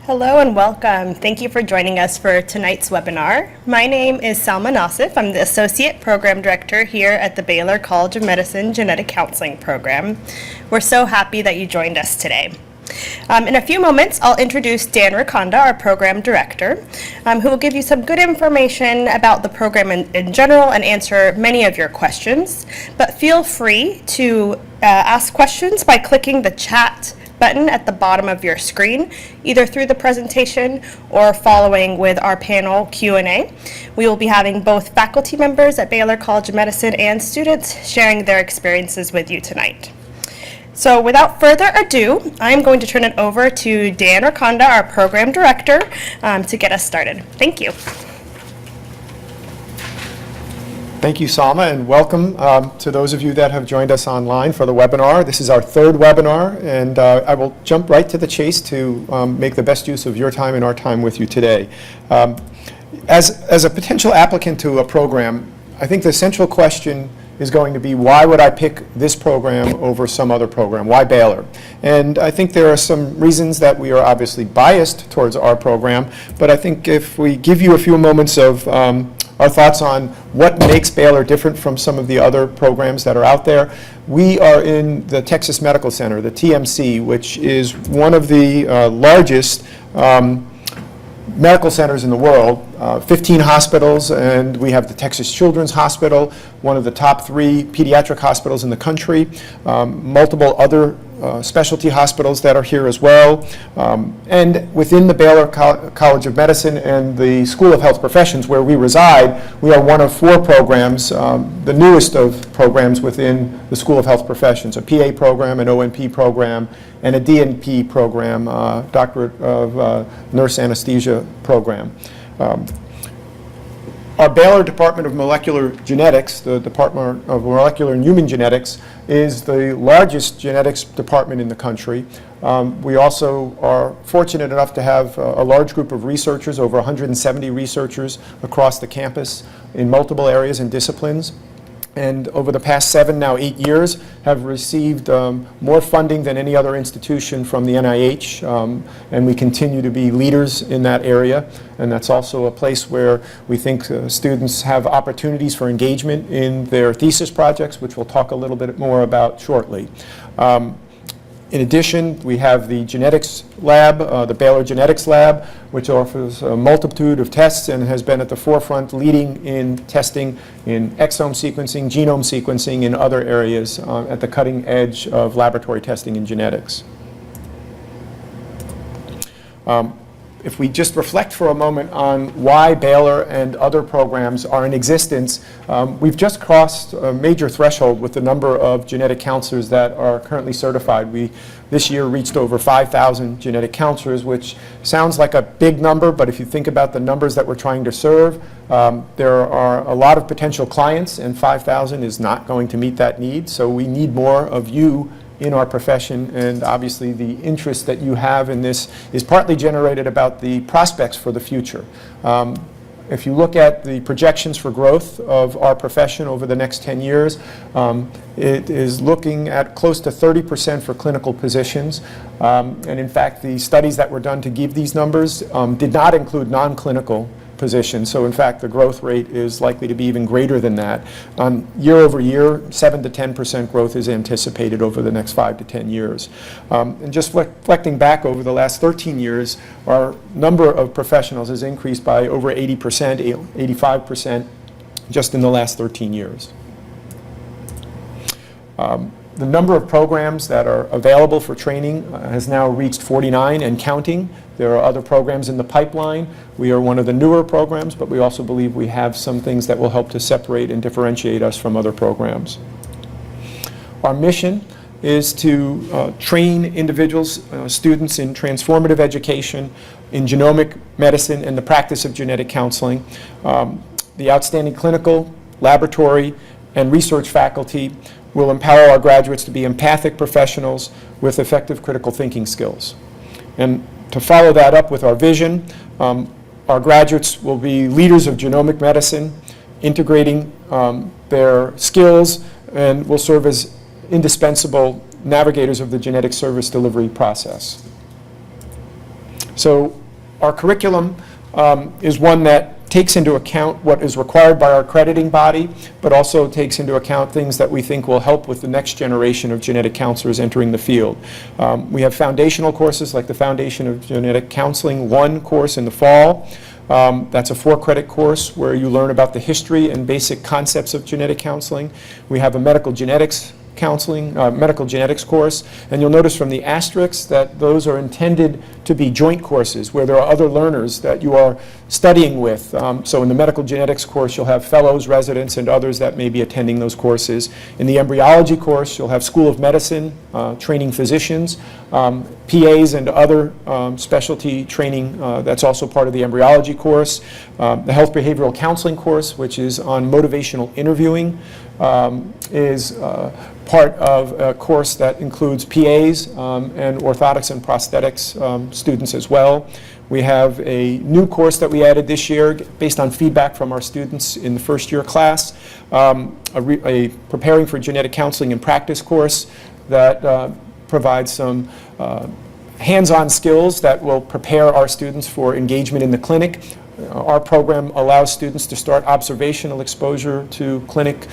Hello and welcome. Thank you for joining us for tonight's webinar. My name is Salma Nassif. I'm the Associate Program Director here at the Baylor College of Medicine Genetic Counseling Program. We're so happy that you joined us today. In a few moments, I'll introduce Dan Riconda, our Program Director, who will give you some good information about the program in general and answer many of your questions. But feel free to ask questions by clicking the chat button at the bottom of your screen, either through the presentation or following with our panel Q&A. We will be having both faculty members at Baylor College of Medicine and students sharing their experiences with you tonight. So without further ado, I'm going to turn it over to Dan Riconda, our Program Director, to get us started. Thank you. Thank you, Salma, and welcome to those of you that have joined us online for the webinar. This is our third webinar, and I will jump right to the chase to make the best use of your time and our time with you today. As a potential applicant to a program, I think the central question is going to be, why would I pick this program over some other program? Why Baylor? And I think there are some reasons that we are obviously biased towards our program, but I think if we give you a few moments of our thoughts on what makes Baylor different from some of the other programs that are out there. We are in the Texas Medical Center, the TMC, which is one of the largest medical centers in the world, 15 hospitals, and we have the Texas Children's Hospital, one of the top 3 pediatric hospitals in the country, multiple other specialty hospitals that are here as well, and within the Baylor College of Medicine and the School of Health Professions where we reside, we are one of 4 programs, the newest of programs within the School of Health Professions, a PA program, an ONP program, and a DNP program, Doctorate of Nurse Anesthesia program. Our Baylor Department of Molecular Genetics, the Department of Molecular and Human Genetics, is the largest genetics department in the country. We also are fortunate enough to have a large group of researchers, over 170 researchers across the campus in multiple areas and disciplines. And over the past 7, now 8 years, have received more funding than any other institution from the NIH, and we continue to be leaders in that area. And that's also a place where we think students have opportunities for engagement in their thesis projects, which we'll talk a little bit more about shortly. In addition, we have the genetics lab, the Baylor Genetics Lab, which offers a multitude of tests and has been at the forefront leading in testing in exome sequencing, genome sequencing, and other areas at the cutting edge of laboratory testing in genetics. If we just reflect for a moment on why Baylor and other programs are in existence, we've just crossed a major threshold with the number of genetic counselors that are currently certified. We this year reached over 5,000 genetic counselors, which sounds like a big number, but if you think about the numbers that we're trying to serve, there are a lot of potential clients, and 5,000 is not going to meet that need. So we need more of you in our profession, and obviously the interest that you have in this is partly generated about the prospects for the future. If you look at the projections for growth of our profession over the next 10 years, it is looking at close to 30% for clinical positions. And in fact, the studies that were done to give these numbers did not include non-clinical positions. So in fact, the growth rate is likely to be even greater than that. Year over year, 7 to 10% growth is anticipated over the next 5 to 10 years. And just reflecting back over the last 13 years, our number of professionals has increased by over 80%, 85% just in the last 13 years. The number of programs that are available for training has now reached 49 and counting. There are other programs in the pipeline. We are one of the newer programs, but we also believe we have some things that will help to separate and differentiate us from other programs. Our mission is to train individuals, students in transformative education, in genomic medicine, and the practice of genetic counseling. The outstanding clinical, laboratory, and research faculty will empower our graduates to be empathic professionals with effective critical thinking skills. And to follow that up with our vision, our graduates will be leaders of genomic medicine, integrating their skills, and will serve as indispensable navigators of the genetic service delivery process. So our curriculum is one that takes into account what is required by our accrediting body, but also takes into account things that we think will help with the next generation of genetic counselors entering the field. We have foundational courses like the Foundation of Genetic Counseling 1 course in the fall. That's a 4-credit course where you learn about the history and basic concepts of genetic counseling. We have a medical genetics course, and you'll notice from the asterisks that those are intended to be joint courses where there are other learners that you are studying with. So in the medical genetics course, you'll have fellows, residents, and others that may be attending those courses. In the embryology course, you'll have School of Medicine, training physicians, PAs, and other specialty training that's also part of the embryology course. The health behavioral counseling course, which is on motivational interviewing, is part of a course that includes PAs and orthotics and prosthetics students as well. We have a new course that we added this year based on feedback from our students in the first year class, a Preparing for Genetic Counseling and Practice course that provides some hands-on skills that will prepare our students for engagement in the clinic. Our program allows students to start observational exposure to clinic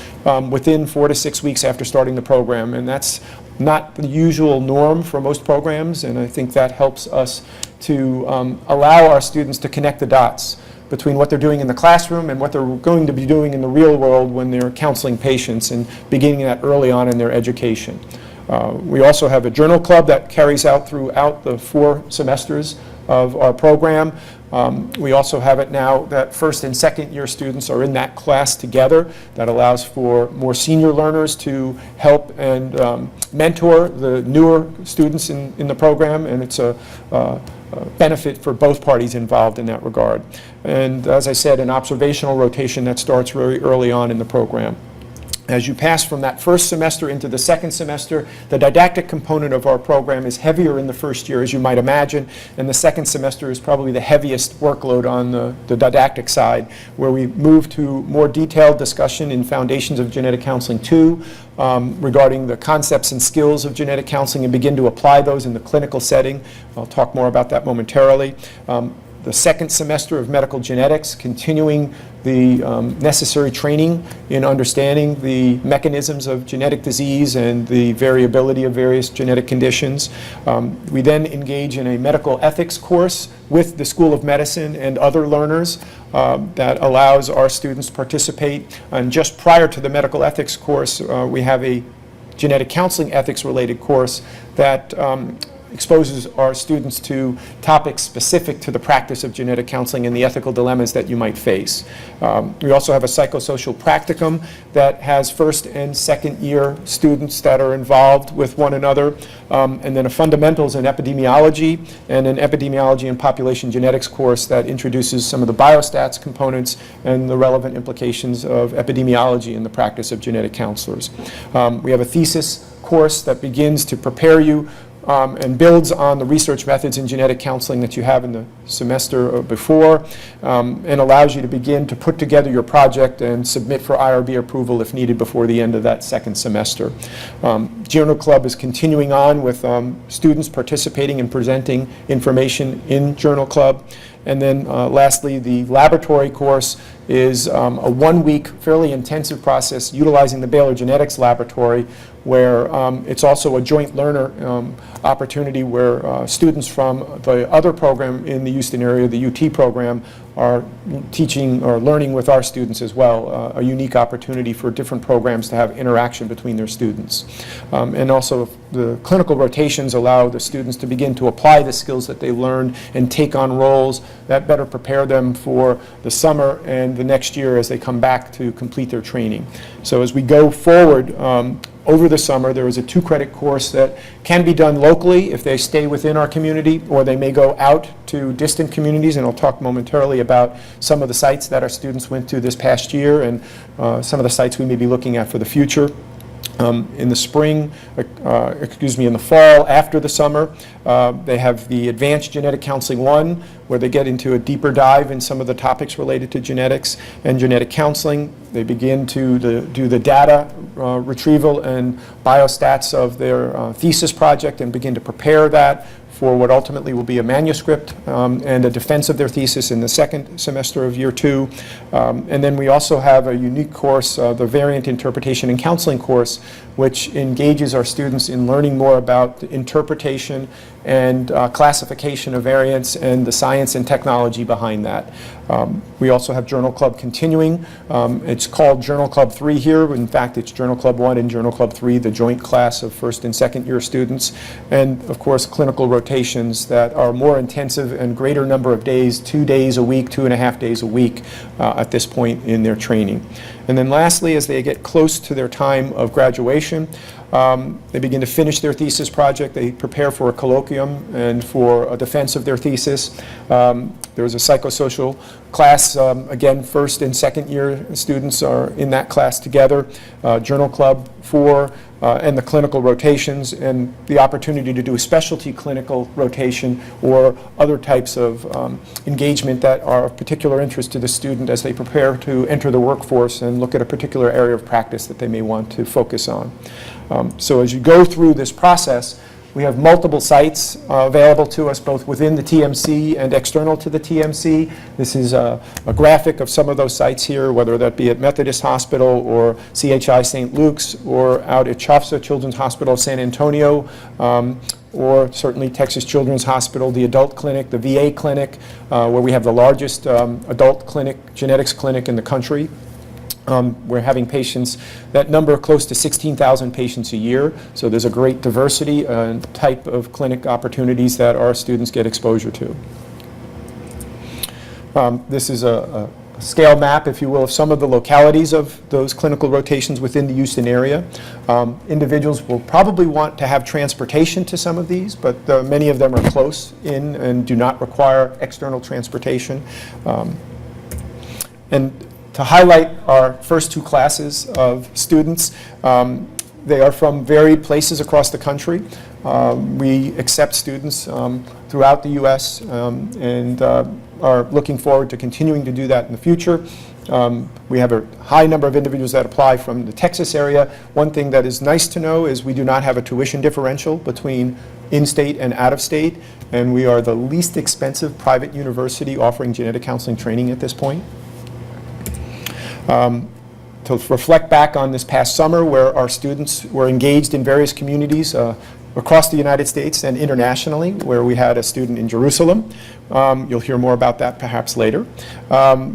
within 4 to 6 weeks after starting the program, and that's not the usual norm for most programs, and I think that helps us to allow our students to connect the dots between what they're doing in the classroom and what they're going to be doing in the real world when they're counseling patients, and beginning that early on in their education. We also have a journal club that carries out throughout the 4 semesters of our program. We also have it now that first and second year students are in that class together. That allows for more senior learners to help and mentor the newer students in the program, and it's a benefit for both parties involved in that regard. And as I said, an observational rotation that starts very early on in the program. As you pass from that first semester into the second semester, the didactic component of our program is heavier in the first year, as you might imagine, and the second semester is probably the heaviest workload on the didactic side, where we move to more detailed discussion in Foundations of Genetic Counseling 2 regarding the concepts and skills of genetic counseling and begin to apply those in the clinical setting. I'll talk more about that momentarily. The second semester of medical genetics, continuing the necessary training in understanding the mechanisms of genetic disease and the variability of various genetic conditions. We then engage in a medical ethics course with the School of Medicine and other learners that allows our students to participate. And just prior to the medical ethics course, we have a genetic counseling ethics related course that exposes our students to topics specific to the practice of genetic counseling and the ethical dilemmas that you might face. We also have a psychosocial practicum that has first and second year students that are involved with one another, and then a fundamentals in epidemiology and an epidemiology and population genetics course that introduces some of the biostats components and the relevant implications of epidemiology in the practice of genetic counselors. We have a thesis course that begins to prepare you and builds on the research methods in genetic counseling that you have in the semester before, and allows you to begin to put together your project and submit for IRB approval if needed before the end of that second semester. Journal Club is continuing on with students participating and presenting information in Journal Club. And then lastly, the laboratory course is a 1-week, fairly intensive process utilizing the Baylor Genetics Laboratory, where it's also a joint learner opportunity where students from the other program in the Houston area, the UT program, are teaching or learning with our students as well, a unique opportunity for different programs to have interaction between their students. And also the clinical rotations allow the students to begin to apply the skills that they learned and take on roles that better prepare them for the summer and the next year as they come back to complete their training. So as we go forward, over the summer, there is a 2-credit course that can be done locally if they stay within our community, or they may go out to distant communities, and I'll talk momentarily about some of the sites that our students went to this past year and some of the sites we may be looking at for the future. In the spring, in the fall after the summer, they have the Advanced Genetic Counseling 1, where they get into a deeper dive in some of the topics related to genetics and genetic counseling. They begin to do the data retrieval and biostats of their thesis project and begin to prepare that for what ultimately will be a manuscript and a defense of their thesis in the second semester of year 2. And then we also have a unique course, the Variant Interpretation and Counseling course, which engages our students in learning more about the interpretation and classification of variants and the science and technology behind that. We also have Journal Club continuing. It's called Journal Club 3 here. In fact, it's Journal Club 1 and Journal Club 3, the joint class of first and second year students. And of course, clinical rotations that are more intensive and greater number of days, 2 days a week, 2.5 days a week at this point in their training. And then lastly, as they get close to their time of graduation, they begin to finish their thesis project. They prepare for a colloquium and for a defense of their thesis. There's a psychosocial class. Again, first and second year students are in that class together. Journal Club 4 and the clinical rotations and the opportunity to do a specialty clinical rotation or other types of engagement that are of particular interest to the student as they prepare to enter the workforce and look at a particular area of practice that they may want to focus on. So as you go through this process, we have multiple sites available to us, both within the TMC and external to the TMC. This is a graphic of some of those sites here, whether that be at Methodist Hospital or CHI St. Luke's or out at CHOFSA Children's Hospital of San Antonio, or certainly Texas Children's Hospital, the adult clinic, the VA clinic, where we have the largest adult clinic, genetics clinic in the country. We're having patients that number close to 16,000 patients a year, so there's a great diversity and type of clinic opportunities that our students get exposure to. This is a scale map, if you will, of some of the localities of those clinical rotations within the Houston area. Individuals will probably want to have transportation to some of these, but many of them are close in and do not require external transportation. And to highlight our first 2 classes of students, they are from varied places across the country. We accept students throughout the U.S. And are looking forward to continuing to do that in the future. We have a high number of individuals that apply from the Texas area. One thing that is nice to know is we do not have a tuition differential between in-state and out-of-state, and we are the least expensive private university offering genetic counseling training at this point. To reflect back on this past summer where our students were engaged in various communities across the United States and internationally, where we had a student in Jerusalem. You'll hear more about that perhaps later.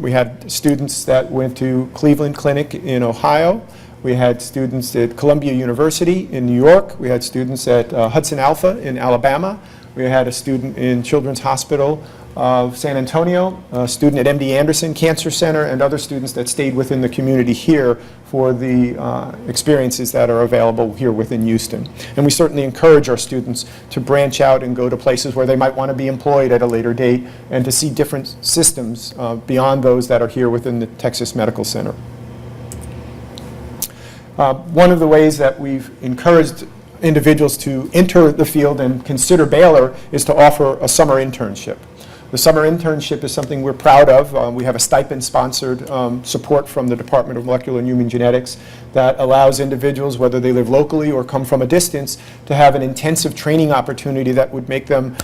We had students that went to Cleveland Clinic in Ohio. We had students at Columbia University in New York. We had students at Hudson Alpha in Alabama. We had a student in Children's Hospital of San Antonio, a student at MD Anderson Cancer Center, and other students that stayed within the community here for the experiences that are available here within Houston. And we certainly encourage our students to branch out and go to places where they might want to be employed at a later date and to see different systems beyond those that are here within the Texas Medical Center. One of the ways that we've encouraged individuals to enter the field and consider Baylor is to offer a summer internship. The summer internship is something we're proud of. We have a stipend-sponsored support from the Department of Molecular and Human Genetics that allows individuals, whether they live locally or come from a distance, to have an intensive training opportunity that would make them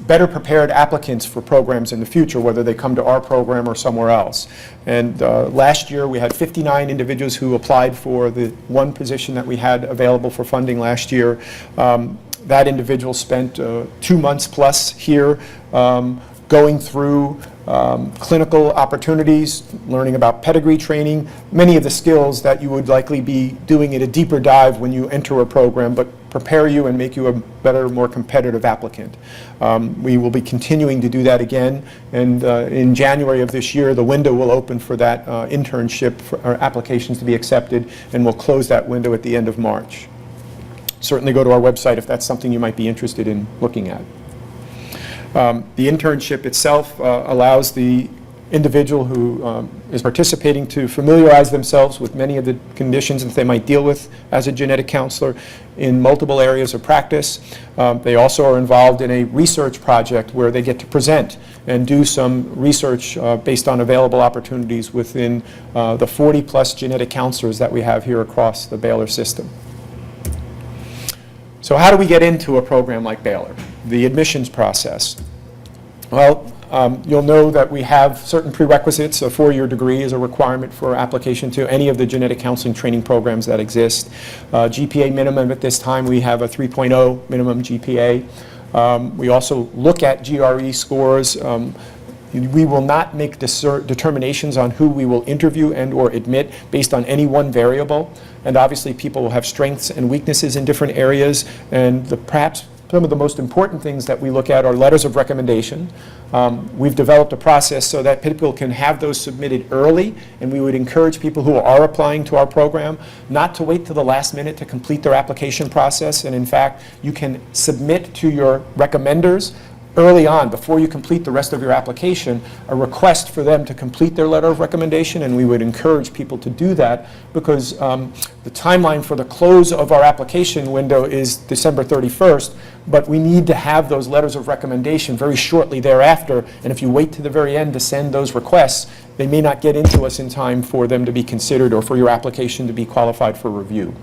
better prepared applicants for programs in the future, whether they come to our program or somewhere else. And last year we had 59 individuals who applied for the one position that we had available for funding last year. That individual spent 2 months plus here going through clinical opportunities, learning about pedigree training, many of the skills that you would likely be doing at a deeper dive when you enter a program, but prepare you and make you a better, more competitive applicant. We will be continuing to do that again, and in January of this year, the window will open for that internship for our applications to be accepted, and we'll close that window at the end of March. Certainly go to our website if that's something you might be interested in looking at. The internship itself allows the individual who is participating to familiarize themselves with many of the conditions that they might deal with as a genetic counselor in multiple areas of practice. They also are involved in a research project where they get to present and do some research based on available opportunities within the 40-plus genetic counselors that we have here across the Baylor system. So how do we get into a program like Baylor? The admissions process. Well, you'll know that we have certain prerequisites. A 4-year degree is a requirement for application to any of the genetic counseling training programs that exist. GPA minimum at this time, we have a 3.0 minimum GPA. We also look at GRE scores. We will not make determinations on who we will interview and or admit based on any one variable. And obviously people will have strengths and weaknesses in different areas, and perhaps some of the most important things that we look at are letters of recommendation. We've developed a process so that people can have those submitted early, and we would encourage people who are applying to our program not to wait till the last minute to complete their application process. And in fact, you can submit to your recommenders early on, before you complete the rest of your application, a request for them to complete their letter of recommendation, and we would encourage people to do that because the timeline for the close of our application window is December 31st, but we need to have those letters of recommendation very shortly thereafter, and if you wait to the very end to send those requests, they may not get into us in time for them to be considered or for your application to be qualified for review.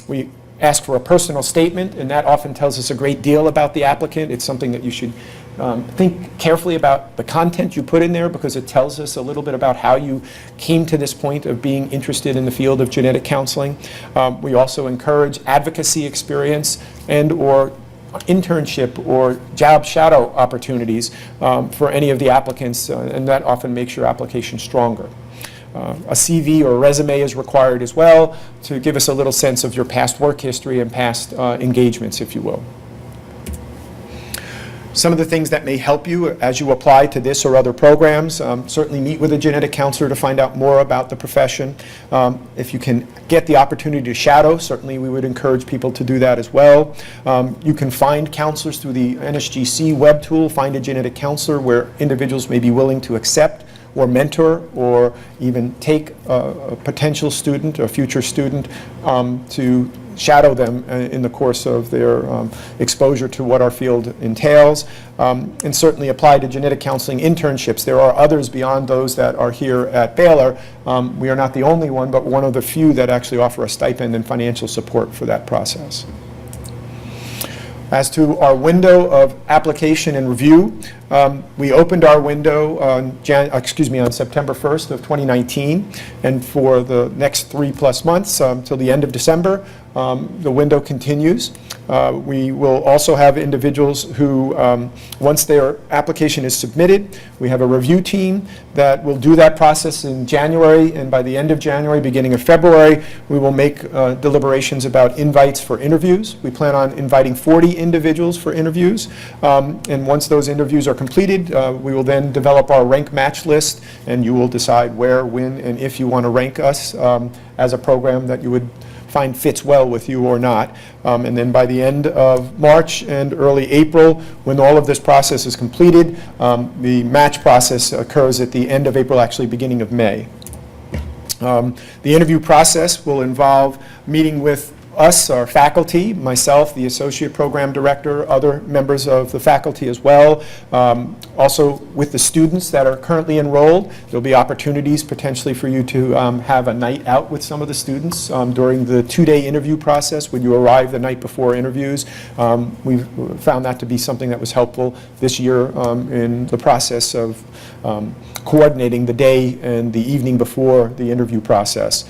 We ask for a personal statement, and that often tells us a great deal about the applicant. It's something that you should think carefully about the content you put in there, because it tells us a little bit about how you came to this point of being interested in the field of genetic counseling. We also encourage advocacy experience and or internship or job shadow opportunities for any of the applicants, and that often makes your application stronger. A CV or a resume is required as well to give us a little sense of your past work history and past engagements, if you will. Some of the things that may help you as you apply to this or other programs, certainly meet with a genetic counselor to find out more about the profession. If you can get the opportunity to shadow, certainly we would encourage people to do that as well. You can find counselors through the NSGC web tool, Find a Genetic Counselor, where individuals may be willing to accept or mentor or even take a potential student or future student to shadow them in the course of their exposure to what our field entails, and certainly apply to genetic counseling internships. There are others beyond those that are here at Baylor. We are not the only one, but one of the few that actually offer a stipend and financial support for that process. As to our window of application and review, we opened our window on September 1st of 2019, and for the next 3+ months till the end of December, the window continues. We will also have individuals who, once their application is submitted, we have a review team that will do that process in January, and by the end of January, beginning of February, we will make deliberations about invites for interviews. We plan on inviting 40 individuals for interviews, and once those interviews are completed, we will then develop our rank match list, and you will decide where, when, and if you want to rank us as a program that you would find fits well with you or not. And then by the end of March and early April, when all of this process is completed, the match process occurs at the end of April, actually beginning of May. The interview process will involve meeting with us, our faculty, myself, the Associate Program Director, other members of the faculty as well. Also with the students that are currently enrolled, there'll be opportunities potentially for you to have a night out with some of the students during the 2-day interview process when you arrive the night before interviews. We've found that to be something that was helpful this year in the process of coordinating the day and the evening before the interview process.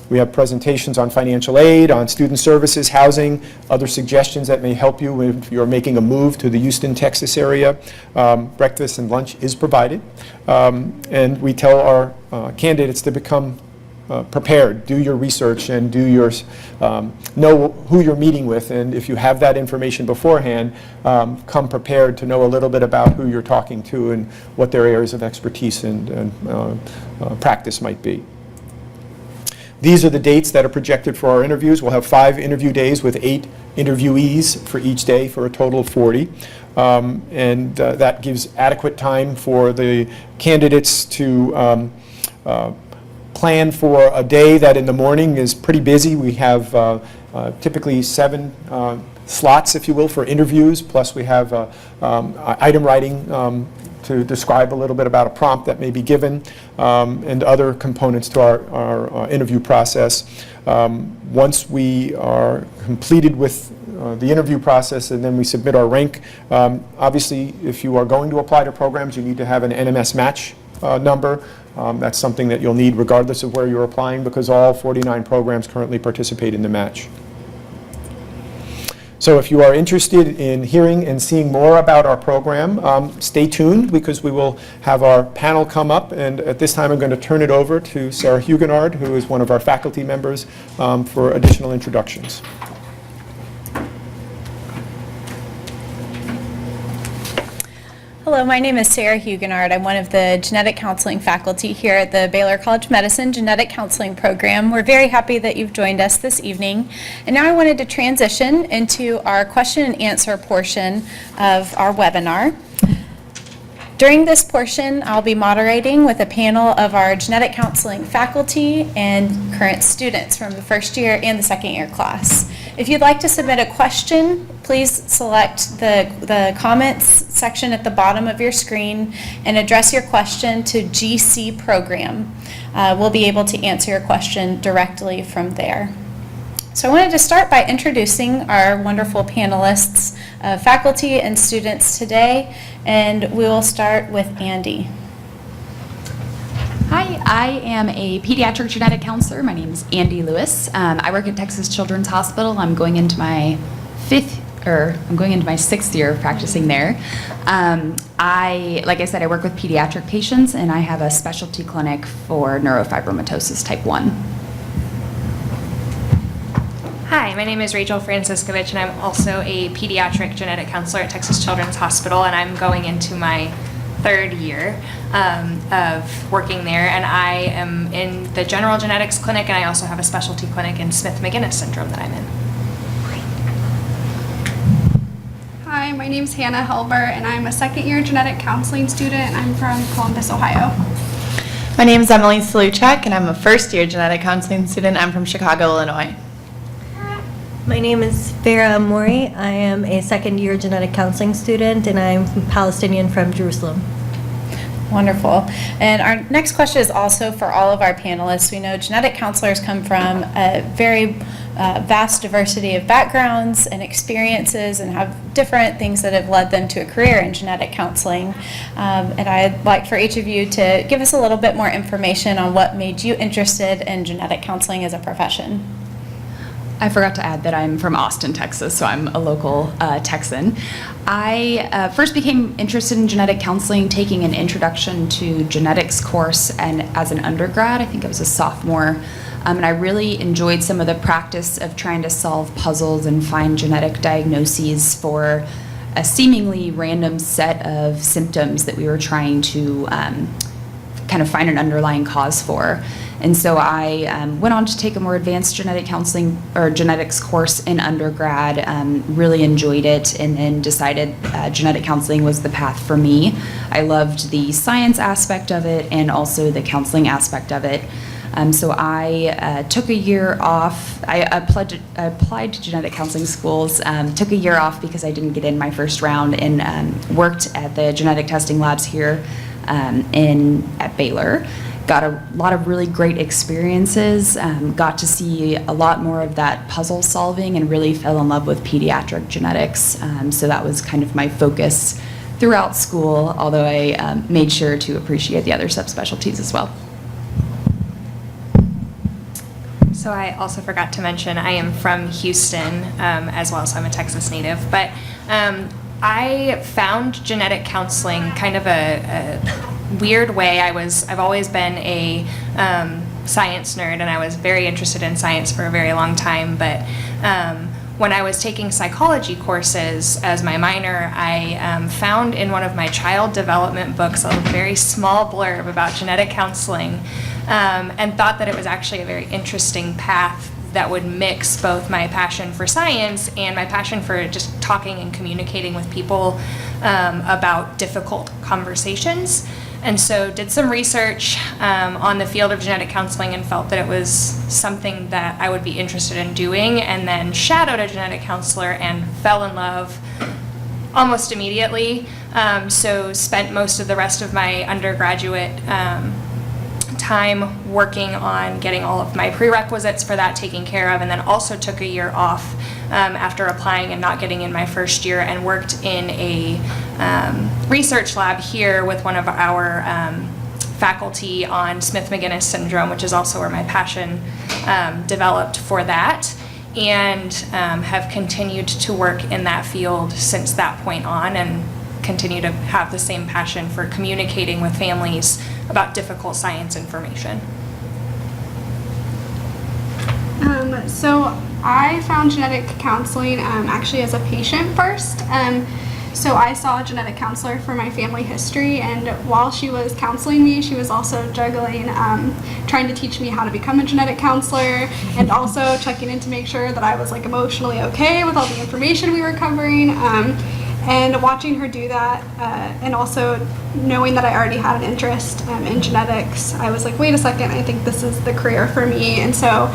We have presentations on financial aid, on student services, housing, other suggestions that may help you if you're making a move to the Houston, Texas area. Breakfast and lunch is provided. And we tell our candidates to become prepared, do your research, and do your know who you're meeting with. And if you have that information beforehand, come prepared to know a little bit about who you're talking to and what their areas of expertise and practice might be. These are the dates that are projected for our interviews. We'll have 5 interview days with 8 interviewees for each day for a total of 40. And that gives adequate time for the candidates to plan for a day that in the morning is pretty busy. We have typically 7 slots, if you will, for interviews, plus we have item writing to describe a little bit about a prompt that may be given, and other components to our interview process. Once we are completed with the interview process, and then we submit our rank. Obviously, if you are going to apply to programs, you need to have an NMS match number. That's something that you'll need regardless of where you're applying, because all 49 programs currently participate in the match. So if you are interested in hearing and seeing more about our program, stay tuned, because we will have our panel come up, and at this time I'm going to turn it over to Sarah Huguenard, who is one of our faculty members, for additional introductions. Hello, my name is Sarah Huguenard. I'm one of the genetic counseling faculty here at the Baylor College of Medicine Genetic Counseling Program. We're very happy that you've joined us this evening. And now I wanted to transition into our question and answer portion of our webinar. During this portion, I'll be moderating with a panel of our genetic counseling faculty and current students from the first year and the second year class. If you'd like to submit a question, please select the comments section at the bottom of your screen and address your question to GC Program. We'll be able to answer your question directly from there. So I wanted to start by introducing our wonderful panelists, faculty and students today, and we will start with Andy. Hi, I am a pediatric genetic counselor. My name is Andy Lewis. I work at Texas Children's Hospital. I'm going into my sixth year of practicing there. Like I said, I work with pediatric patients, and I have a specialty clinic for neurofibromatosis type 1. Hi, my name is Rachel Franciscovich, and I'm also a pediatric genetic counselor at Texas Children's Hospital, and I'm going into my third year of working there, and I am in the general genetics clinic, and I also have a specialty clinic in Smith-Magenis syndrome that I'm in. Hi, my name's Hannah Helber, and I'm a second-year genetic counseling student. I'm from Columbus, Ohio. My name is Emily Sluchek, and I'm a first-year genetic counseling student. I'm from Chicago, Illinois. My name is Farah Amouri. I am a second-year genetic counseling student, and I'm Palestinian from Jerusalem. Wonderful. And our next question is also for all of our panelists. We know genetic counselors come from a very vast diversity of backgrounds and experiences and have different things that have led them to a career in genetic counseling. And I'd like for each of you to give us a little bit more information on what made you interested in genetic counseling as a profession. I forgot to add that I'm from Austin, Texas, so I'm a local Texan. I first became interested in genetic counseling taking an introduction to genetics course, and as an undergrad, I think I was a sophomore, and I really enjoyed some of the practice of trying to solve puzzles and find genetic diagnoses for a seemingly random set of symptoms that we were trying to kind of find an underlying cause for. And so I went on to take a more advanced genetic counseling or genetics course in undergrad, really enjoyed it, and then decided genetic counseling was the path for me. I loved the science aspect of it and also the counseling aspect of it. So I took a year off. I applied to genetic counseling schools, took a year off because I didn't get in my first round, and worked at the genetic testing labs here at Baylor. Got a lot of really great experiences, got to see a lot more of that puzzle solving, and really fell in love with pediatric genetics. So that was kind of my focus throughout school, although I made sure to appreciate the other subspecialties as well. So I also forgot to mention I am from Houston as well, so I'm a Texas native. But I found genetic counseling kind of a weird way. I've always been a science nerd, and I was very interested in science for a very long time. But when I was taking psychology courses as my minor, I found in one of my child development books a very small blurb about genetic counseling, and thought that it was actually a very interesting path that would mix both my passion for science and my passion for just talking and communicating with people about difficult conversations. And so did some research on the field of genetic counseling and felt that it was something that I would be interested in doing, and then shadowed a genetic counselor and fell in love almost immediately. So spent most of the rest of my undergraduate time working on getting all of my prerequisites for that taken care of, and then also took a year off after applying and not getting in my first year, and worked in a research lab here with one of our faculty on Smith-Magenis syndrome, which is also where my passion developed for that, and have continued to work in that field since that point on, and continue to have the same passion for communicating with families about difficult science information. So I found genetic counseling actually as a patient first. So I saw a genetic counselor for my family history, and while she was counseling me, she was also juggling trying to teach me how to become a genetic counselor, and also checking in to make sure that I was like emotionally okay with all the information we were covering. And watching her do that, and also knowing that I already had an interest in genetics, I was like, wait a second, I think this is the career for me. And so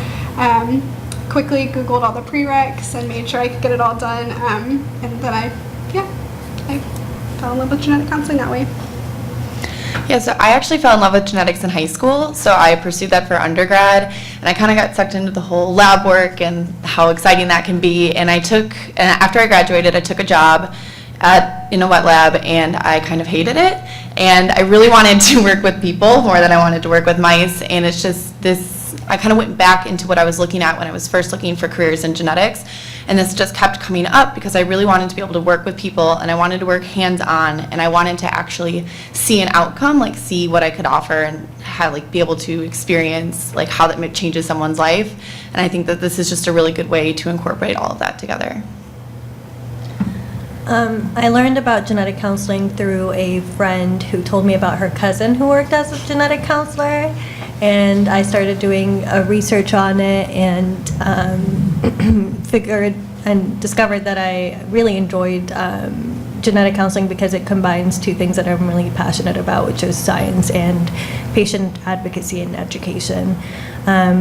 quickly Googled all the prereqs and made sure I could get it all done. And then I fell in love with genetic counseling that way. Yeah, so I actually fell in love with genetics in high school, so I pursued that for undergrad, and I kind of got sucked into the whole lab work and how exciting that can be. And after I graduated, I took a job in a wet lab, and I kind of hated it. And I really wanted to work with people more than I wanted to work with mice, and it's just this, I kind of went back into what I was looking at when I was first looking for careers in genetics, and this just kept coming up because I really wanted to be able to work with people, and I wanted to work hands-on, and I wanted to actually see an outcome, like see what I could offer and how, like, be able to experience like how that changes someone's life. And I think that this is just a really good way to incorporate all of that together. I learned about genetic counseling through a friend who told me about her cousin who worked as a genetic counselor, and I started doing research on it, and figured and discovered that I really enjoyed genetic counseling because it combines two things that I'm really passionate about, which is science and patient advocacy and education.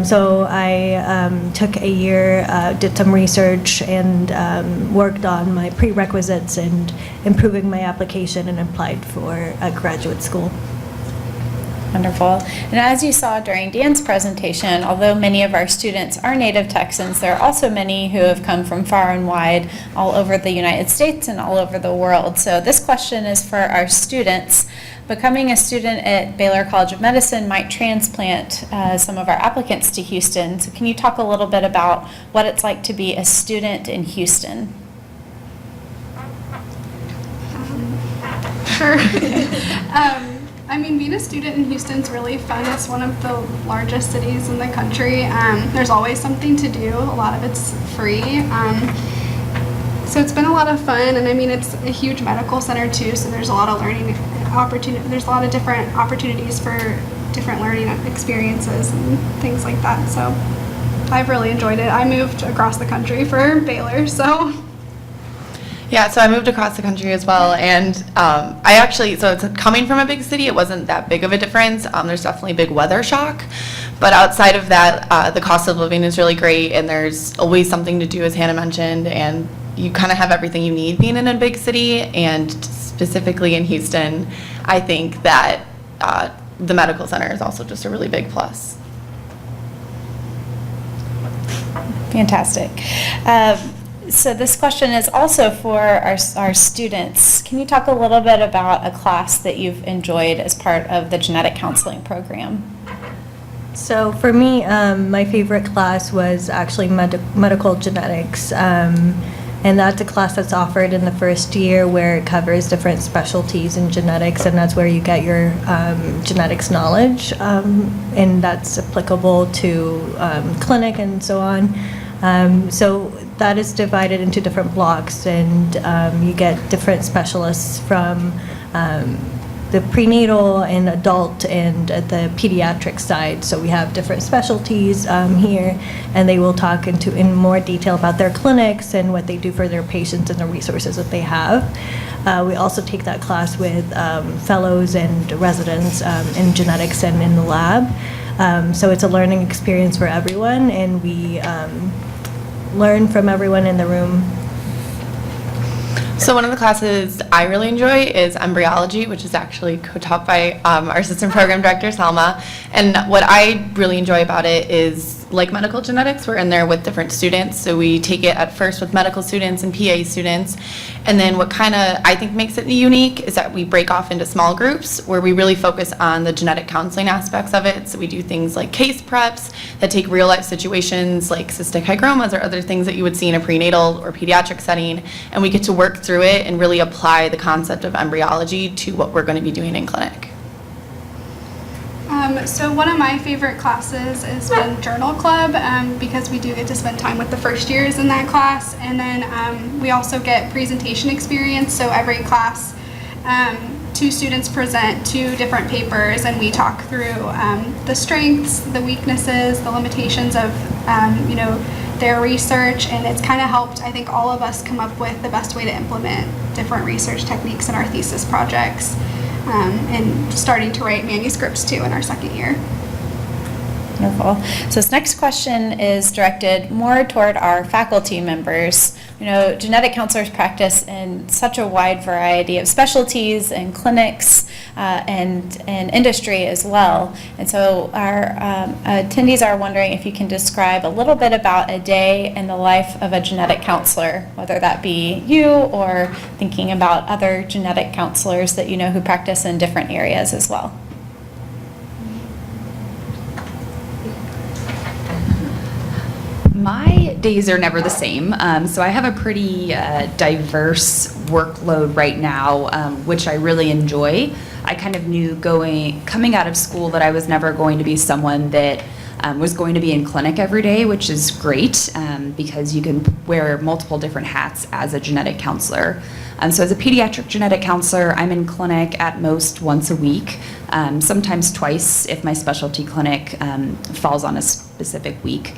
So I took a year, did some research, and worked on my prerequisites and improving my application, and applied for a graduate school. Wonderful. And as you saw during Dan's presentation, although many of our students are native Texans, there are also many who have come from far and wide all over the United States and all over the world. So this question is for our students. Becoming a student at Baylor College of Medicine might transplant some of our applicants to Houston. So can you talk a little bit about what it's like to be a student in Houston? Sure. I mean, being a student in Houston is really fun. It's one of the largest cities in the country. There's always something to do. A lot of it's free. So it's been a lot of fun, and I mean, it's a huge medical center too, so there's a lot of learning opportunity. There's a lot of different opportunities for different learning experiences and things like that. So I've really enjoyed it. I moved across the country for Baylor, so. Yeah, so I moved across the country as well, and so it's coming from a big city, it wasn't that big of a difference. There's definitely a big weather shock, but outside of that, the cost of living is really great, and there's always something to do, as Hannah mentioned, and you kind of have everything you need being in a big city. And specifically in Houston, I think that the medical center is also just a really big plus. Fantastic. So this question is also for our students. Can you talk a little bit about a class that you've enjoyed as part of the genetic counseling program? So for me, my favorite class was actually medical genetics. And that's a class that's offered in the first year, where it covers different specialties in genetics, and that's where you get your genetics knowledge, and that's applicable to clinic and so on. So that is divided into different blocks, and you get different specialists from the prenatal and adult and the pediatric side. So we have different specialties here, and they will talk in more detail about their clinics and what they do for their patients and the resources that they have. We also take that class with fellows and residents in genetics and in the lab. So it's a learning experience for everyone, and we learn from everyone in the room. So one of the classes I really enjoy is embryology, which is actually co-taught by our assistant program director, Salma. And what I really enjoy about it is, like medical genetics, we're in there with different students. So we take it at first with medical students and PA students. And then what kind of I think makes it unique is that we break off into small groups where we really focus on the genetic counseling aspects of it. So we do things like case preps that take real life situations like cystic hygromas or other things that you would see in a prenatal or pediatric setting. And we get to work through it and really apply the concept of embryology to what we're going to be doing in clinic. So one of my favorite classes has been Journal Club because we do get to spend time with the first years in that class, and then we also get presentation experience. So every class, 2 students present 2 different papers, and we talk through the strengths, the weaknesses, the limitations of their research, and it's kind of helped, I think, all of us come up with the best way to implement different research techniques in our thesis projects. And starting to write manuscripts too in our second year. Wonderful. So this next question is directed more toward our faculty members. Genetic counselors practice in such a wide variety of specialties and clinics and industry as well. And so our attendees are wondering if you can describe a little bit about a day in the life of a genetic counselor, whether that be you or thinking about other genetic counselors that you know who practice in different areas as well. My days are never the same, so I have a pretty diverse workload right now, which I really enjoy. I kind of knew coming out of school that I was never going to be someone that was going to be in clinic every day, which is great because you can wear multiple different hats as a genetic counselor. So as a pediatric genetic counselor, I'm in clinic at most once a week, sometimes twice if my specialty clinic falls on a specific week.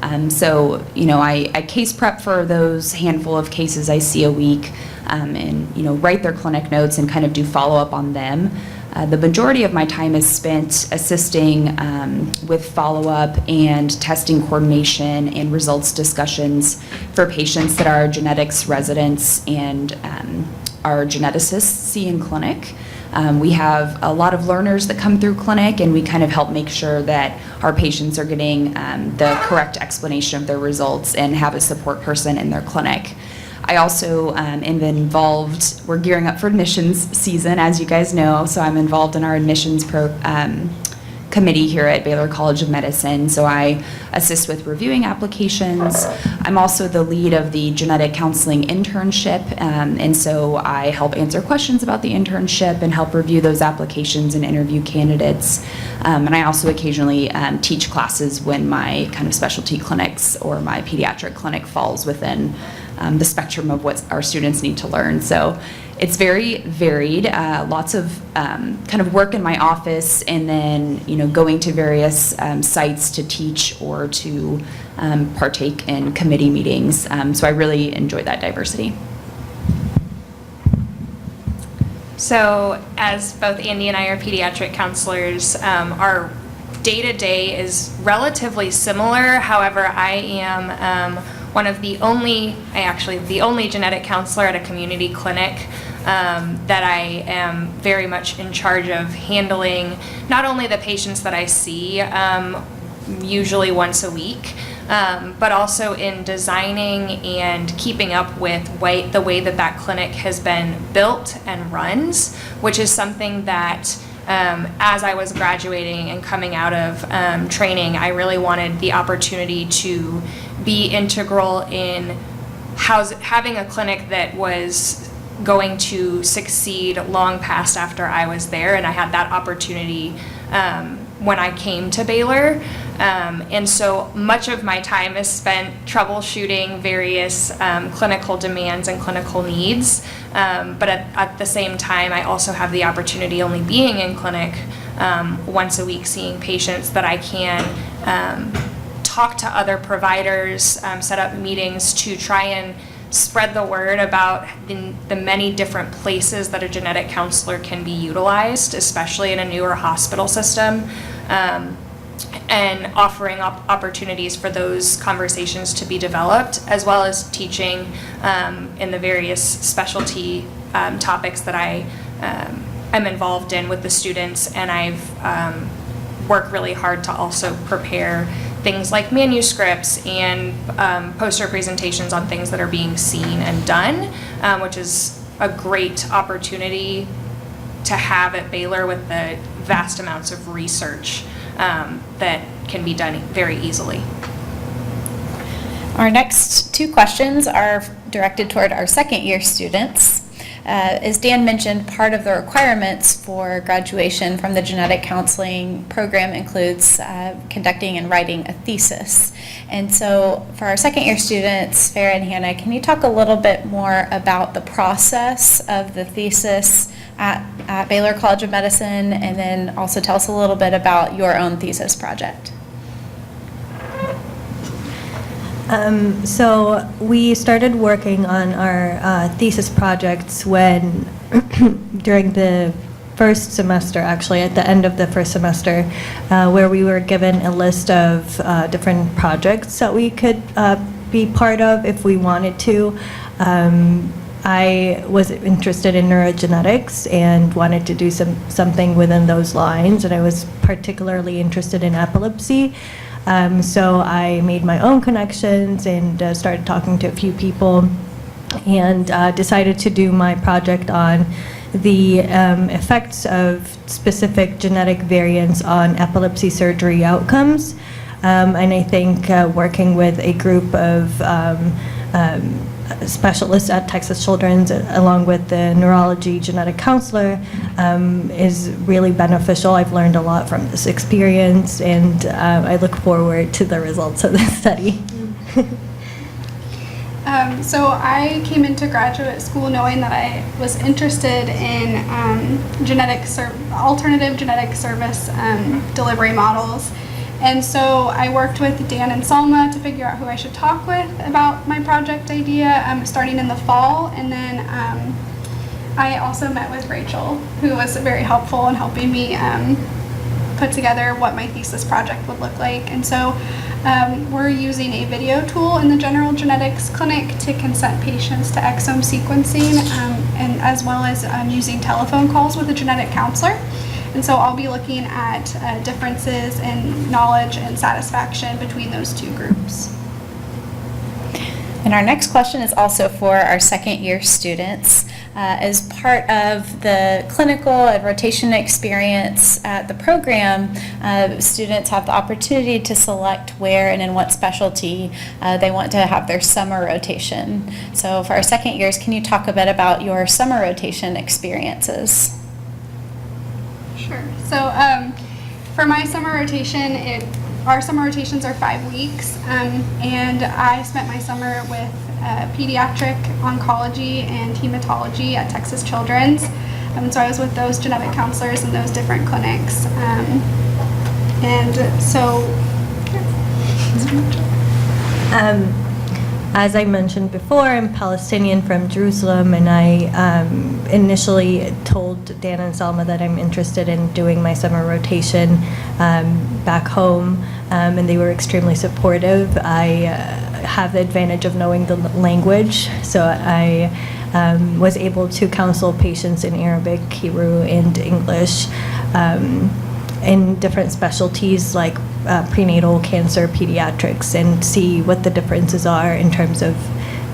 I case prep for those handful of cases I see a week and, write their clinic notes and kind of do follow-up on them. The majority of my time is spent assisting with follow-up and testing coordination and results discussions for patients that our genetics residents and our geneticists see in clinic. We have a lot of learners that come through clinic, and we kind of help make sure that our patients are getting the correct explanation of their results and have a support person in their clinic. I also am involved, we're gearing up for admissions season, as you guys know, so I'm involved in our admissions committee here at Baylor College of Medicine, so I assist with reviewing applications. I'm also the lead of the genetic counseling internship, and so I help answer questions about the internship and help review those applications and interview candidates. And I also occasionally teach classes when my kind of specialty clinics or my pediatric clinic falls within the spectrum of what our students need to learn. So it's very varied, lots of kind of work in my office and then, going to various sites to teach or to partake in committee meetings. So I really enjoy that diversity. So as both Andy and I are pediatric counselors, our day-to-day is relatively similar. However, I am the only genetic counselor at a community clinic that I am very much in charge of handling not only the patients that I see usually once a week, but also in designing and keeping up with the way that clinic has been built and runs, which is something that as I was graduating and coming out of training, I really wanted the opportunity to be integral in having a clinic that was going to succeed long past after I was there, and I had that opportunity when I came to Baylor. And so much of my time is spent troubleshooting various clinical demands and clinical needs, but at the same time, I also have the opportunity, only being in clinic once a week, seeing patients, that I can talk to other providers, set up meetings to try and spread the word about the many different places that a genetic counselor can be utilized, especially in a newer hospital system. and offering opportunities for those conversations to be developed, as well as teaching in the various specialty topics that I am involved in with the students. And I've worked really hard to also prepare things like manuscripts and poster presentations on things that are being seen and done, which is a great opportunity to have at Baylor with the vast amounts of research that can be done very easily. Our next two questions are directed toward our second year students. As Dan mentioned, part of the requirements for graduation from the genetic counseling program includes conducting and writing a thesis. And so for our second year students, Farah and Hannah, can you talk a little bit more about the process of the thesis at Baylor College of Medicine, and then also tell us a little bit about your own thesis project? So we started working on our thesis projects when, during the first semester, actually, at the end of the first semester, where we were given a list of different projects that we could be part of if we wanted to. I was interested in neurogenetics and wanted to do something within those lines, and I was particularly interested in epilepsy. So I made my own connections and started talking to a few people, and decided to do my project on the effects of specific genetic variants on epilepsy surgery outcomes. And I think working with a group of specialists at Texas Children's, along with the neurology genetic counselor, is really beneficial. I've learned a lot from this experience, and I look forward to the results of this study. So I came into graduate school knowing that I was interested in alternative genetic service delivery models. And so I worked with Dan and Salma to figure out who I should talk with about my project idea starting in the fall. And then I also met with Rachel, who was very helpful in helping me put together what my thesis project would look like. And so we're using a video tool in the general genetics clinic to consent patients to exome sequencing, and as well as using telephone calls with a genetic counselor. And so I'll be looking at differences in knowledge and satisfaction between those two groups. And our next question is also for our second year students. As part of the clinical and rotation experience at the program, students have the opportunity to select where and in what specialty they want to have their summer rotation. So for our second years, can you talk a bit about your summer rotation experiences? Sure. So for my summer rotation, our summer rotations are 5 weeks, and I spent my summer with pediatric oncology and hematology at Texas Children's. So I was with those genetic counselors in those different clinics. As I mentioned before, I'm Palestinian from Jerusalem, and I initially told Dan and Salma that I'm interested in doing my summer rotation back home, and they were extremely supportive. I have the advantage of knowing the language, so I was able to counsel patients in Arabic, Hebrew, and English in different specialties like prenatal cancer, pediatrics, and see what the differences are in terms of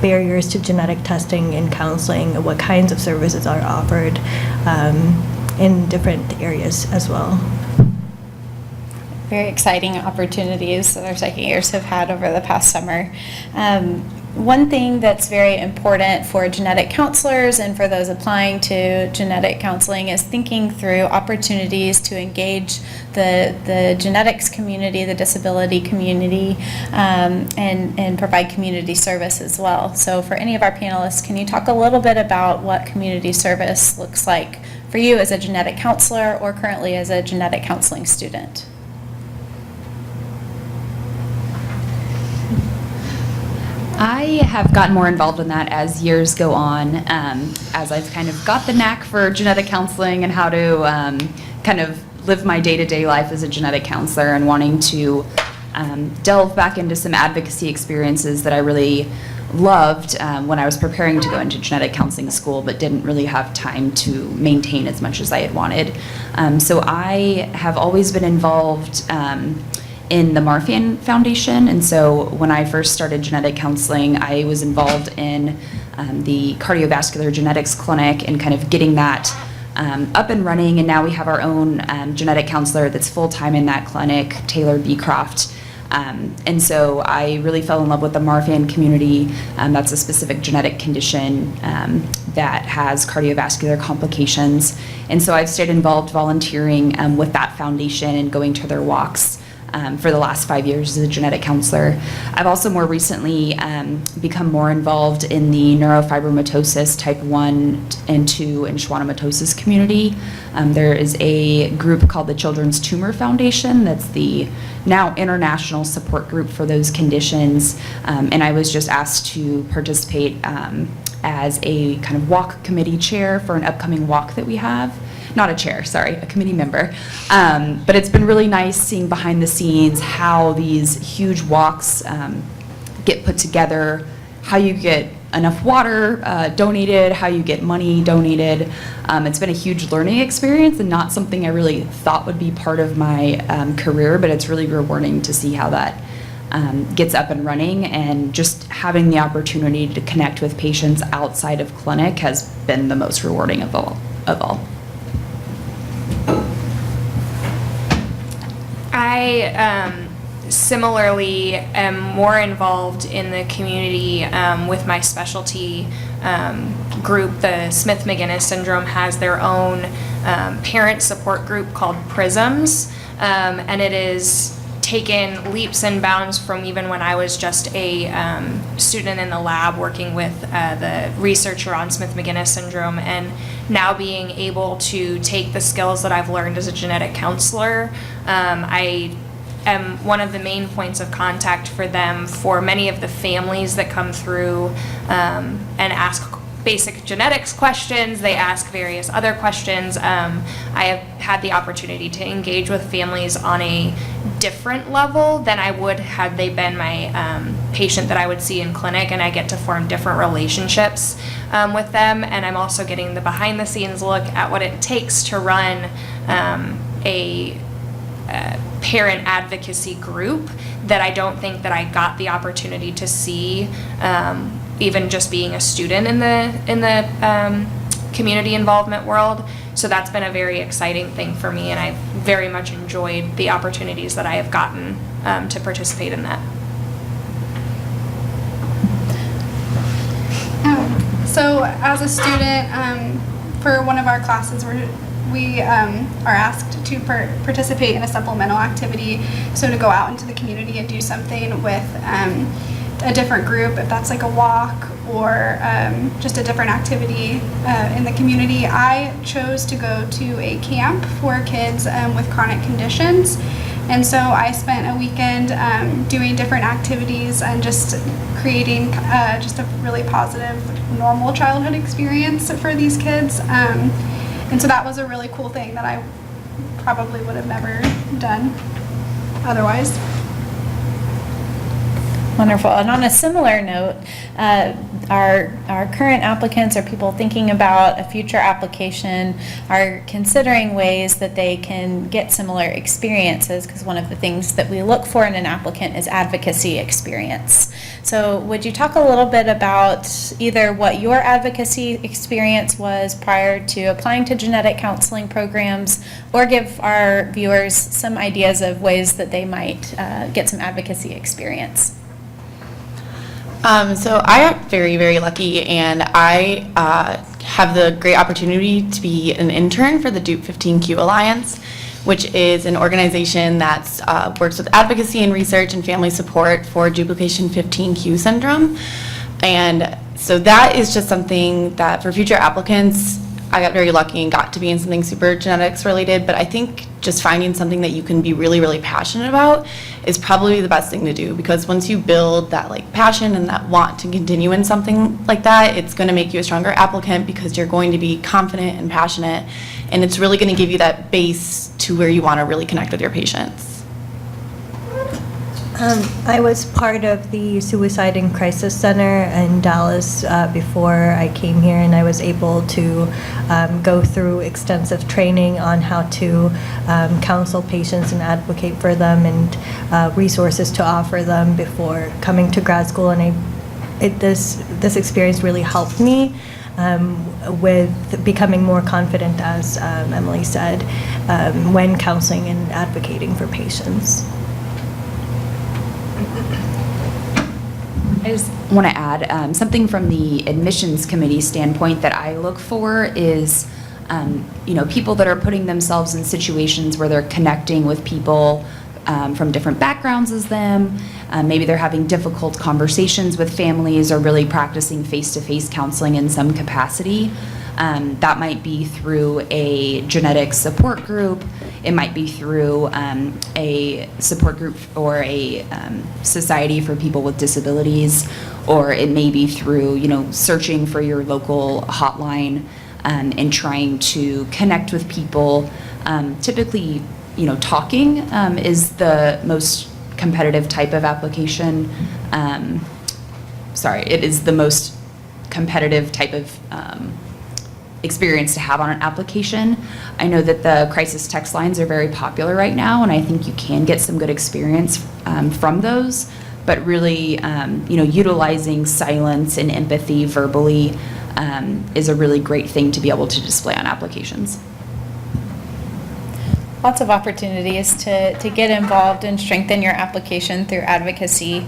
barriers to genetic testing and counseling, what kinds of services are offered in different areas as well. Very exciting opportunities that our second years have had over the past summer. One thing that's very important for genetic counselors and for those applying to genetic counseling is thinking through opportunities to engage the genetics community, the disability community, and provide community service as well. So for any of our panelists, can you talk a little bit about what community service looks like for you as a genetic counselor or currently as a genetic counseling student? I have gotten more involved in that as years go on, as I've kind of got the knack for genetic counseling and how to kind of live my day-to-day life as a genetic counselor and wanting to delve back into some advocacy experiences that I really loved when I was preparing to go into genetic counseling school, but didn't really have time to maintain as much as I had wanted. So I have always been involved in the Marfian Foundation, and so when I first started genetic counseling, I was involved in the cardiovascular genetics clinic and kind of getting that up and running, and now we have our own genetic counselor that's full-time in that clinic, Taylor Beecroft. And so I really fell in love with the Marfan community. That's a specific genetic condition that has cardiovascular complications. And so I've stayed involved volunteering with that foundation and going to their walks for the last 5 years as a genetic counselor. I've also more recently become more involved in the neurofibromatosis type 1 and 2 and schwannomatosis community. There is a group called the Children's Tumor Foundation that's the now international support group for those conditions, and I was just asked to participate as a kind of walk committee chair for an upcoming walk that we have. Not a chair, sorry, a committee member. But it's been really nice seeing behind the scenes how these huge walks get put together, how you get enough water donated, how you get money donated. It's been a huge learning experience and not something I really thought would be part of my career, but it's really rewarding to see how that gets up and running, and just having the opportunity to connect with patients outside of clinic has been the most rewarding of all. I similarly am more involved in the community with my specialty group. The Smith-Magenis syndrome has their own parent support group called PRISMS, and it is taken leaps and bounds from even when I was just a student in the lab working with the researcher on Smith-Magenis syndrome, and now being able to take the skills that I've learned as a genetic counselor. I am one of the main points of contact for them for many of the families that come through and ask basic genetics questions. They ask various other questions. I have had the opportunity to engage with families on a different level than I would had they been my patient that I would see in clinic, and I get to form different relationships with them. And I'm also getting the behind the scenes look at what it takes to run a parent advocacy group that I don't think that I got the opportunity to see even just being a student in the community involvement world. So that's been a very exciting thing for me, and I've very much enjoyed the opportunities that I have gotten to participate in that. So as a student, for one of our classes, we are asked to participate in a supplemental activity, so to go out into the community and do something with a different group, if that's like a walk or just a different activity in the community. I chose to go to a camp for kids with chronic conditions, and so I spent a weekend doing different activities and just creating just a really positive, normal childhood experience for these kids. And so that was a really cool thing that I probably would have never done otherwise. Wonderful. And on a similar note, our current applicants or people thinking about a future application are considering ways that they can get similar experiences, because one of the things that we look for in an applicant is advocacy experience. So would you talk a little bit about either what your advocacy experience was prior to applying to genetic counseling programs, or give our viewers some ideas of ways that they might get some advocacy experience? So I got very, very lucky, and I have the great opportunity to be an intern for the Dupe 15Q Alliance, which is an organization that works with advocacy and research and family support for duplication 15q syndrome. And so that is just something that for future applicants, I got very lucky and got to be in something super genetics related, but I think just finding something that you can be really, really passionate about is probably the best thing to do, because once you build that like passion and that want to continue in something like that, it's going to make you a stronger applicant because you're going to be confident and passionate, and it's really going to give you that base to where you want to really connect with your patients. I was part of the Suicide and Crisis Center in Dallas before I came here, and I was able to go through extensive training on how to counsel patients and advocate for them, and resources to offer them before coming to grad school. And this experience really helped me with becoming more confident, as Emily said, when counseling and advocating for patients. I just want to add something from the admissions committee standpoint that I look for is, people that are putting themselves in situations where they're connecting with people from different backgrounds as them. Maybe they're having difficult conversations with families or really practicing face-to-face counseling in some capacity. That might be through a genetic support group. It might be through a support group or a society for people with disabilities, or it may be through, searching for your local hotline and trying to connect with people. Typically, talking is the most competitive type of application. It is the most competitive type of experience to have on an application. I know that the crisis text lines are very popular right now, and I think you can get some good experience from those, but really, utilizing silence and empathy verbally is a really great thing to be able to display on applications. Lots of opportunities to get involved and strengthen your application through advocacy.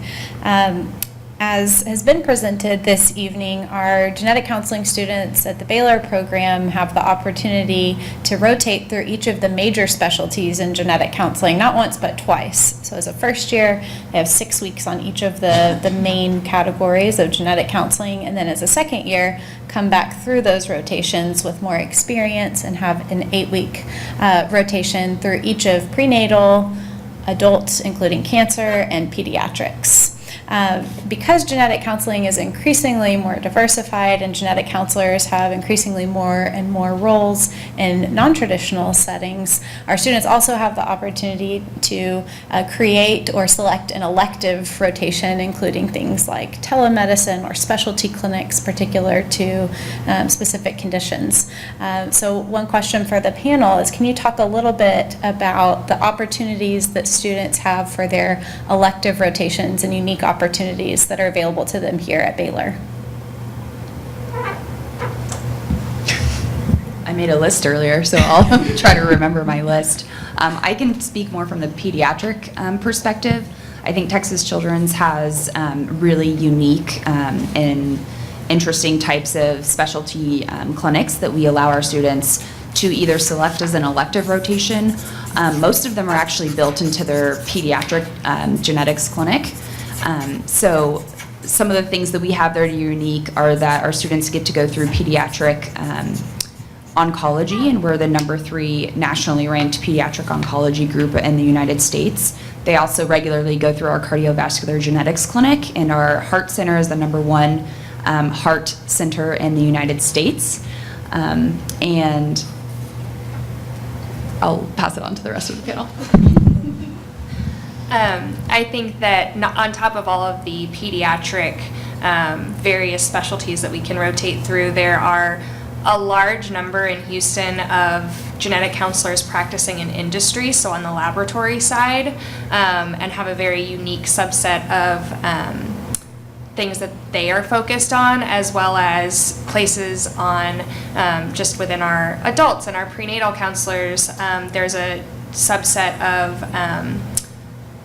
As has been presented this evening, our genetic counseling students at the Baylor program have the opportunity to rotate through each of the major specialties in genetic counseling, not once but twice. So as a first year, they have 6 weeks on each of the main categories of genetic counseling, and then as a second year, come back through those rotations with more experience and have an 8-week rotation through each of prenatal, adults, including cancer, and pediatrics. Because genetic counseling is increasingly more diversified and genetic counselors have increasingly more and more roles in non-traditional settings, our students also have the opportunity to create or select an elective rotation, including things like telemedicine or specialty clinics particular to specific conditions. So one question for the panel is, can you talk a little bit about the opportunities that students have for their elective rotations and unique opportunities that are available to them here at Baylor? I made a list earlier, so I'll try to remember my list. I can speak more from the pediatric perspective. I think Texas Children's has really unique and interesting types of specialty clinics that we allow our students to either select as an elective rotation. Most of them are actually built into their pediatric genetics clinic. So some of the things that we have that are unique are that our students get to go through pediatric oncology, and we're the #3 nationally ranked pediatric oncology group in the United States. They also regularly go through our cardiovascular genetics clinic, and our heart center is the #1 heart center in the United States. And I'll pass it on to the rest of the panel. I think that on top of all of the pediatric various specialties that we can rotate through, there are a large number in Houston of genetic counselors practicing in industry, so on the laboratory side, and have a very unique subset of things that they are focused on, as well as places on just within our adults and our prenatal counselors. There's a subset of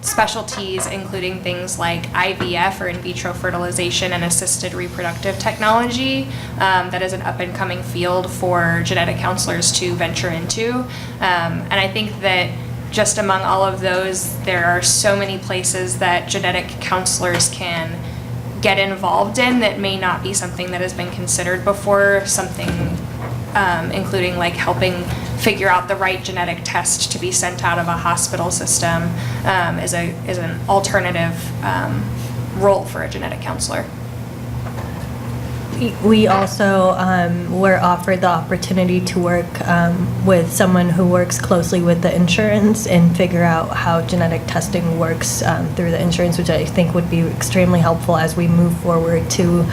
specialties, including things like IVF or in vitro fertilization and assisted reproductive technology. That is an up-and-coming field for genetic counselors to venture into. And I think that just among all of those, there are so many places that genetic counselors can get involved in that may not be something that has been considered before, something including like helping figure out the right genetic test to be sent out of a hospital system, is an alternative role for a genetic counselor. We also were offered the opportunity to work with someone who works closely with the insurance and figure out how genetic testing works through the insurance, which I think would be extremely helpful as we move forward to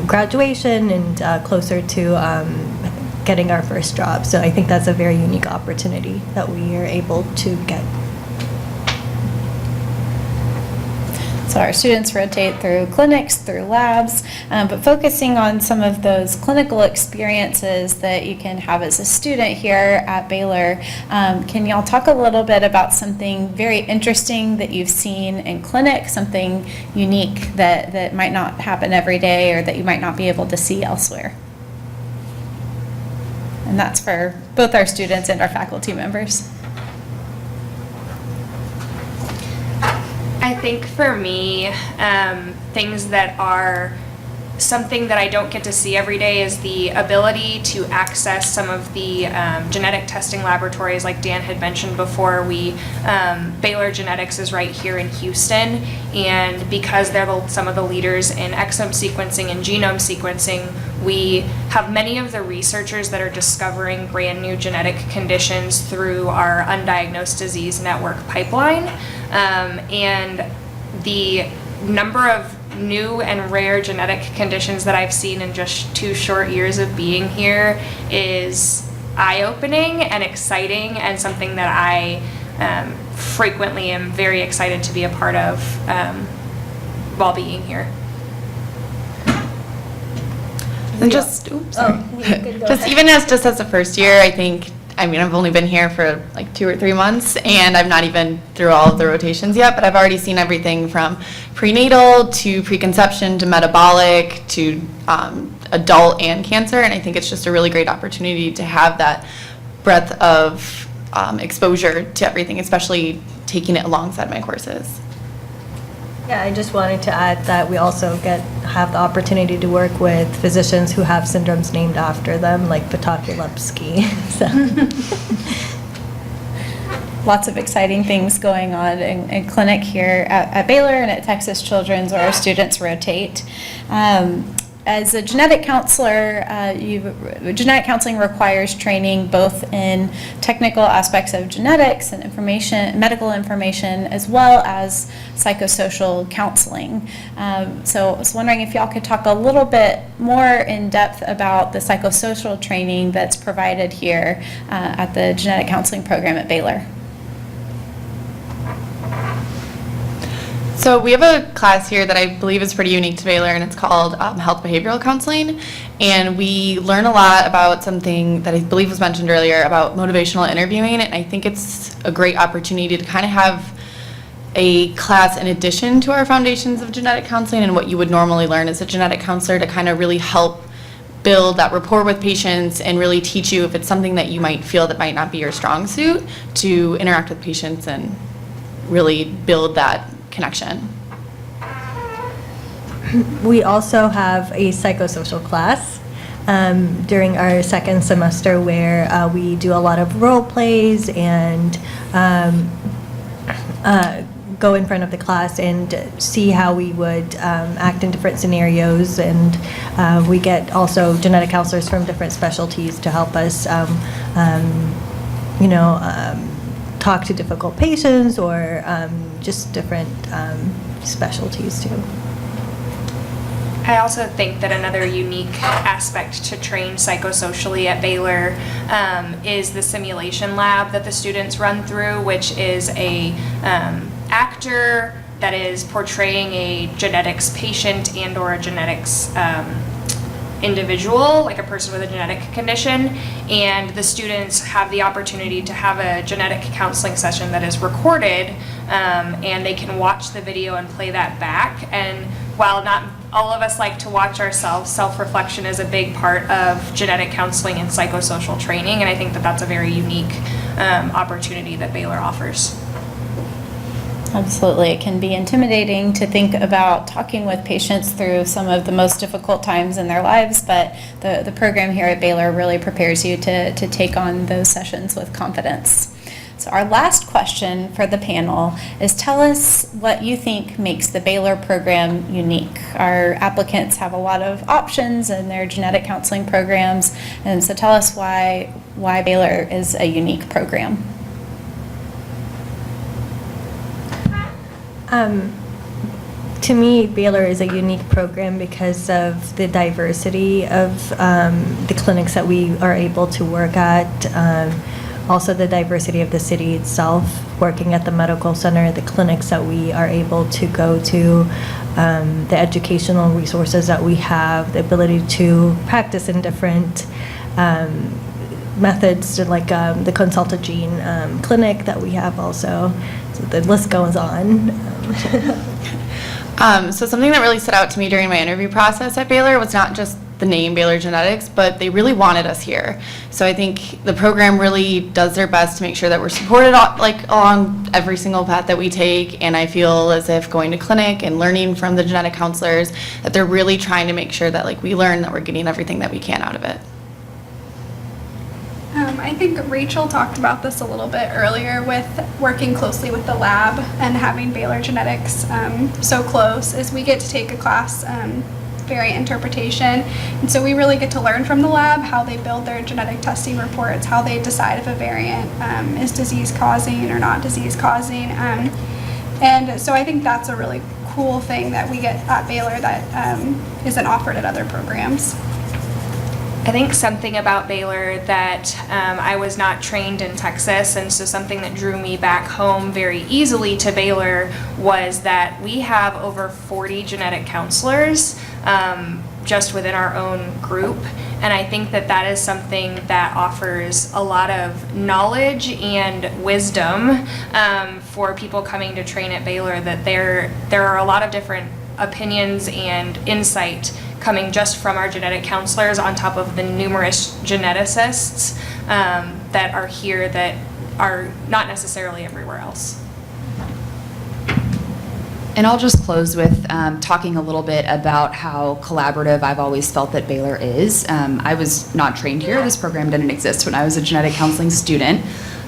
graduation and closer to getting our first job. So I think that's a very unique opportunity that we are able to get. So our students rotate through clinics, through labs, but focusing on some of those clinical experiences that you can have as a student here at Baylor. Can y'all talk a little bit about something very interesting that you've seen in clinic, something unique that might not happen every day or that you might not be able to see elsewhere? And that's for both our students and our faculty members. I think for me, things that are something that I don't get to see every day is the ability to access some of the genetic testing laboratories like Dan had mentioned before. Baylor Genetics is right here in Houston, and because they're some of the leaders in exome sequencing and genome sequencing, we have many of the researchers that are discovering brand new genetic conditions through our Undiagnosed Disease Network pipeline. And the number of new and rare genetic conditions that I've seen in just 2 short years of being here is eye-opening and exciting, and something that I frequently am very excited to be a part of while being here. And just, even as a first year, I've only been here for like 2 or 3 months, and I'm not even through all of the rotations yet, but I've already seen everything from prenatal to preconception to metabolic to adult and cancer, and I think it's just a really great opportunity to have that breadth of exposure to everything, especially taking it alongside my courses. Yeah, I just wanted to add that we also have the opportunity to work with physicians who have syndromes named after them, like Potocki-Lepsky. Lots of exciting things going on in clinic here at Baylor and at Texas Children's, where our students rotate. As a genetic counselor, genetic counseling requires training both in technical aspects of genetics and medical information, as well as psychosocial counseling. So I was wondering if y'all could talk a little bit more in depth about the psychosocial training that's provided here at the genetic counseling program at Baylor. So we have a class here that I believe is pretty unique to Baylor, and it's called Health Behavioral Counseling. And we learn a lot about something that I believe was mentioned earlier about motivational interviewing, and I think it's a great opportunity to kind of have a class in addition to our foundations of genetic counseling and what you would normally learn as a genetic counselor, to kind of really help build that rapport with patients and really teach you, if it's something that you might feel that might not be your strong suit, to interact with patients and really build that connection. We also have a psychosocial class during our second semester where we do a lot of role plays and go in front of the class and see how we would act in different scenarios, and we get also genetic counselors from different specialties to help us talk to difficult patients or just different specialties too. I also think that another unique aspect to train psychosocially at Baylor is the simulation lab that the students run through, which is a actor that is portraying a genetics patient and or a genetics individual, like a person with a genetic condition, and the students have the opportunity to have a genetic counseling session that is recorded, and they can watch the video and play that back. And while not all of us like to watch ourselves, self-reflection is a big part of genetic counseling and psychosocial training, and I think that that's a very unique opportunity that Baylor offers. Absolutely. It can be intimidating to think about talking with patients through some of the most difficult times in their lives, but the program here at Baylor really prepares you to take on those sessions with confidence. So our last question for the panel is, tell us what you think makes the Baylor program unique. Our applicants have a lot of options in their genetic counseling programs, and so tell us why Baylor is a unique program. To me, Baylor is a unique program because of the diversity of the clinics that we are able to work at. Also the diversity of the city itself, working at the medical center, the clinics that we are able to go to, the educational resources that we have, the ability to practice in different methods, like the consulta gene clinic that we have also. So the list goes on. So something that really stood out to me during my interview process at Baylor was not just the name Baylor Genetics, but they really wanted us here. So I think the program really does their best to make sure that we're supported along every single path that we take, and I feel as if going to clinic and learning from the genetic counselors, that they're really trying to make sure that we learn that we're getting everything that we can out of it. I think Rachel talked about this a little bit earlier with working closely with the lab and having Baylor Genetics so close, is we get to take a class, variant interpretation, and so we really get to learn from the lab how they build their genetic testing reports, how they decide if a variant is disease causing or not disease causing, and so I think that's a really cool thing that we get at Baylor that isn't offered at other programs. I think something about Baylor that I was not trained in Texas, and so something that drew me back home very easily to Baylor was that we have over 40 genetic counselors just within our own group, and I think that that is something that offers a lot of knowledge and wisdom for people coming to train at Baylor, that there are a lot of different opinions and insight coming just from our genetic counselors on top of the numerous geneticists that are here that are not necessarily everywhere else. And I'll just close with talking a little bit about how collaborative I've always felt that Baylor is. I was not trained here. This program didn't exist when I was a genetic counseling student.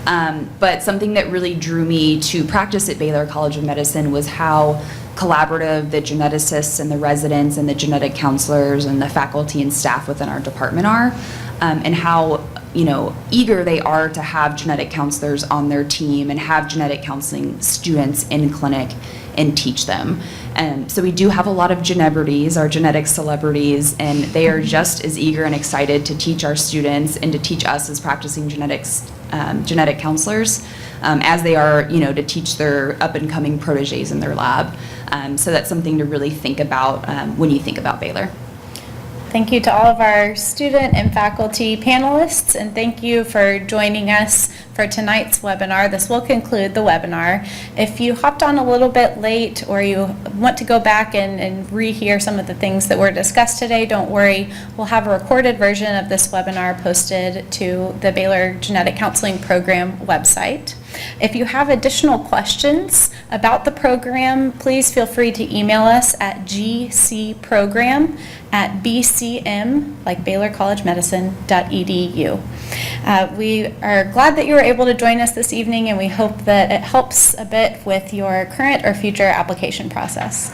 But something that really drew me to practice at Baylor College of Medicine was how collaborative the geneticists and the residents and the genetic counselors and the faculty and staff within our department are, and how eager they are to have genetic counselors on their team and have genetic counseling students in clinic and teach them. And so we do have a lot of genebrities, our genetic celebrities, and they are just as eager and excited to teach our students and to teach us as practicing genetic counselors as they are, to teach their up-and-coming proteges in their lab. So that's something to really think about when you think about Baylor. Thank you to all of our student and faculty panelists, and thank you for joining us for tonight's webinar. This will conclude the webinar. If you hopped on a little bit late or you want to go back and rehear some of the things that were discussed today, don't worry. We'll have a recorded version of this webinar posted to the Baylor Genetic Counseling Program website. If you have additional questions about the program, please feel free to email us at gcprogram@bcm, like Baylor College Medicine.edu. We are glad that you were able to join us this evening, and we hope that it helps a bit with your current or future application process.